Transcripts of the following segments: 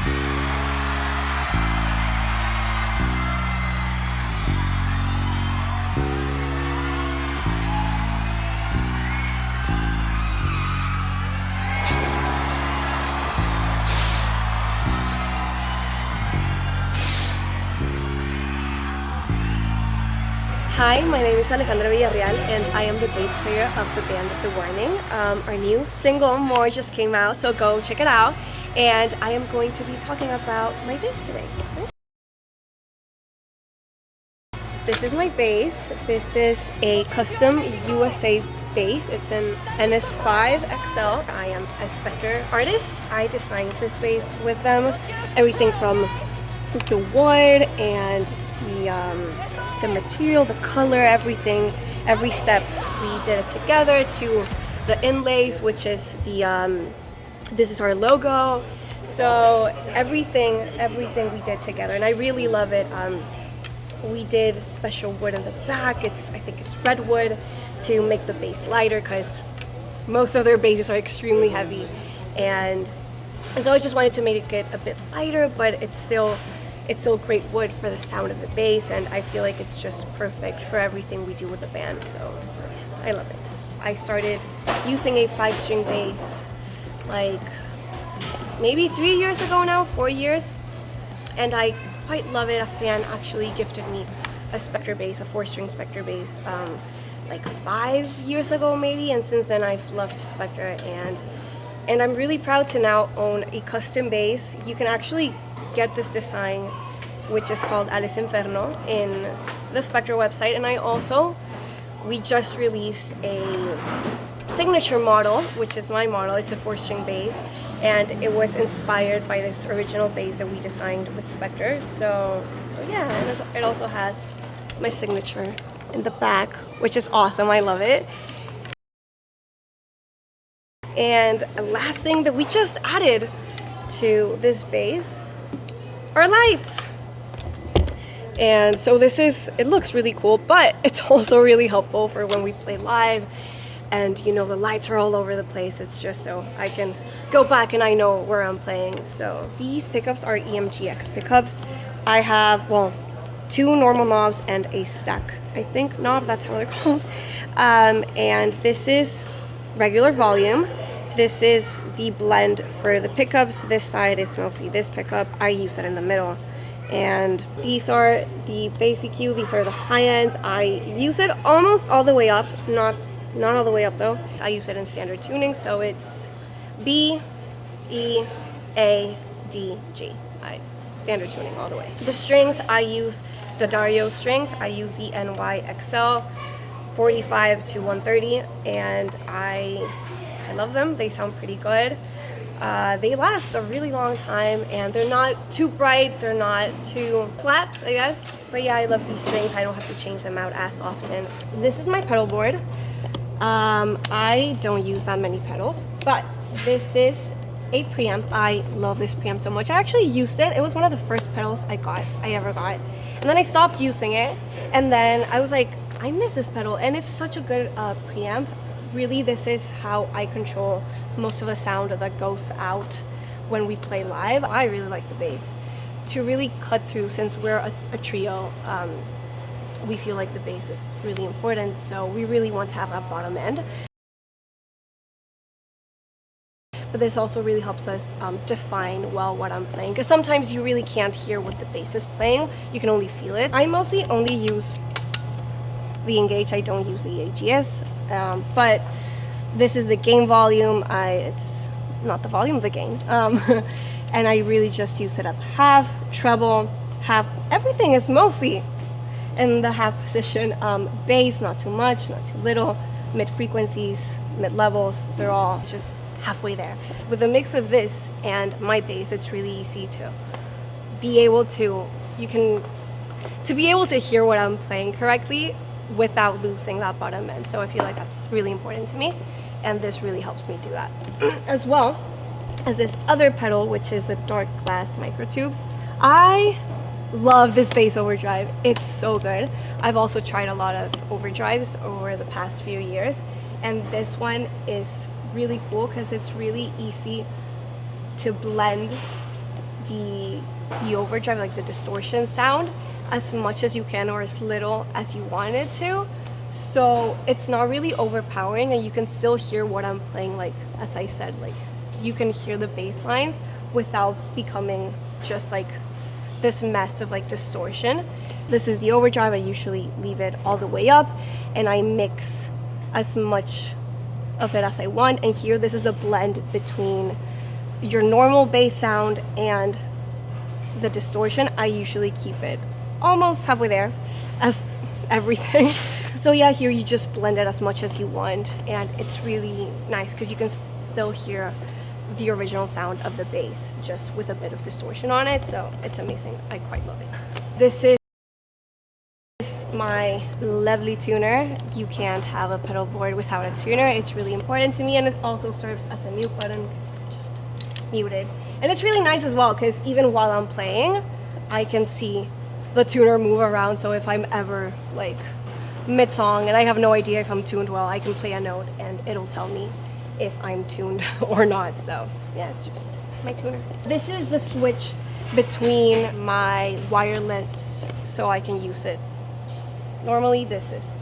Hi, my name is Alejandra Villarreal and I am the bass player of the band The Warning. Our new single, More, just came out, so go check it out. And I am going to be talking about my bass today. This is my bass. This is a custom USA bass. It's an NS5 XL. I am a Spectre artist. I designed this bass with them. Everything from the wood and the material, the color, everything, every step we did it together, to the inlays, which is the this is our logo. So everything we did together, and I really love it. We did special wood in the back. I think it's redwood to make the bass lighter, because most of their basses are extremely heavy, and so I just wanted to make it a bit lighter, but it's still great wood for the sound of the bass, and I feel like it's just perfect for everything we do with the band. So yes, I love it. I started using a 5-string bass like maybe 3 years ago now, 4 years, and I quite love it. A fan actually gifted me a Spectre bass, a 4-string Spectre bass, like 5 years ago maybe, and since then I've loved Spectre, and I'm really proud to now own a custom bass. You can actually get this design, which is called Alice Inferno, in the Spectre website, and we just released a signature model, which is my model. It's a 4-string bass, and it was inspired by this original bass that we designed with Spectre. So yeah, and it also has my signature in the back, which is awesome. I love it. And a last thing that we just added to this bass are lights. And so it looks really cool, but it's also really helpful for when we play live, and the lights are all over the place. It's just so I can go back and I know where I'm playing. So these pickups are EMGX pickups. I have, well, 2 normal knobs and a stack, I think, knob, that's how they're called. And this is regular volume. This is the blend for the pickups. This side is mostly this pickup. I use it in the middle. And these are the bass EQ. These are the high ends. I use it almost all the way up, not all the way up though. I use it in standard tuning, so it's B, E, A, D, G. Standard tuning all the way. The strings, I use the Dario strings. I use the NYXL 45 to 130, and I love them. They sound pretty good. They last a really long time, and they're not too bright, they're not too flat, I guess. But yeah, I love these strings. I don't have to change them out as often. This is my pedal board. I don't use that many pedals, but this is a preamp. I love this preamp so much. I actually used it. It was one of the first pedals I ever got. And then I stopped using it, and then I was like, I miss this pedal, and it's such a good preamp. Really, this is how I control most of the sound that goes out when we play live. I really like the bass. To really cut through, since we're a trio, we feel like the bass is really important, so we really want to have that bottom end. But this also really helps us define well what I'm playing, because sometimes you really can't hear what the bass is playing, you can only feel it. I mostly only use the Engage, I don't use the AGS. But this is the gain volume. It's not the volume of the gain. And I really just use it up half, treble, half. Everything is mostly in the half position. Bass, not too much, not too little. Mid frequencies, mid levels, they're all just halfway there. With a mix of this and my bass, it's really easy to be able to hear what I'm playing correctly without losing that bottom end. So I feel like that's really important to me, and this really helps me do that. As well as this other pedal, which is a dark glass microtubes. I love this bass overdrive. It's so good. I've also tried a lot of overdrives over the past few years, and this one is really cool because it's really easy to blend the overdrive, like the distortion sound, as much as you can or as little as you want it to. So it's not really overpowering, and you can still hear what I'm playing. Like, as I said, like you can hear the bass lines without becoming just like this mess of like distortion. This is the overdrive. I usually leave it all the way up and I mix as much of it as I want. And here, this is the blend between your normal bass sound and the distortion. I usually keep it almost halfway there, as everything. So yeah, here you just blend it as much as you want, and it's really nice because you can still hear the original sound of the bass just with a bit of distortion on it. So it's amazing. I quite love it. This is my lovely tuner. You can't have a pedal board without a tuner. It's really important to me, and it also serves as a mute button because it's just muted. And it's really nice as well because even while I'm playing, I can see the tuner move around. So if I'm ever like mid-song and I have no idea if I'm tuned well, I can play a note and it'll tell me if I'm tuned or not. So yeah, it's just my tuner. This is the switch between my wireless, so I can use it. Normally this is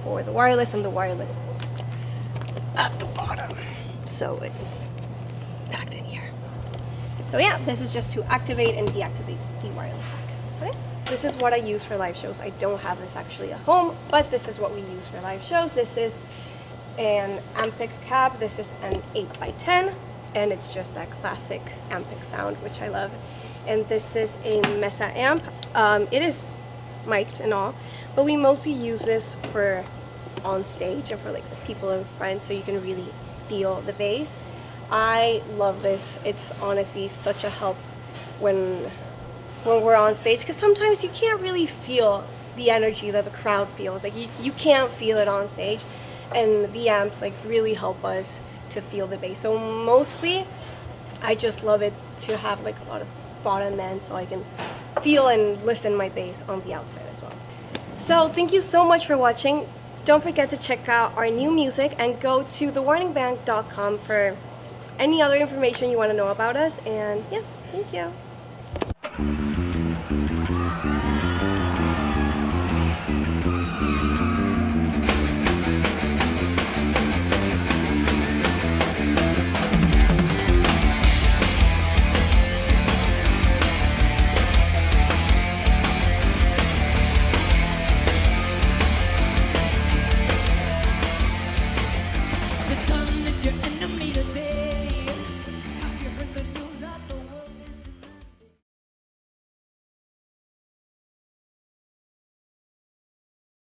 for the wireless, and the wireless is at the bottom, so it's packed in here. So yeah, this is just to activate and deactivate the wireless pack. So yeah, this is what I use for live shows. I don't have this actually at home, but this is what we use for live shows. This is an Ampic cab. This is an 8x10, and it's just that classic Ampic sound, which I love. And this is a Mesa amp. It is mic'd and all, but we mostly use this for on stage and for like the people in front, so you can really feel the bass. I love this. It's honestly such a help when we're on stage, because sometimes you can't really feel the energy that the crowd feels. Like you can't feel it on stage, and the amps like really help us to feel the bass. So mostly I just love it to have like a lot of bottom end, so I can feel and listen my bass on the outside as well. So thank you so much for watching. Don't forget to check out our new music and go to thewarningbank.com for any other information you want to know about us. And yeah, thank you.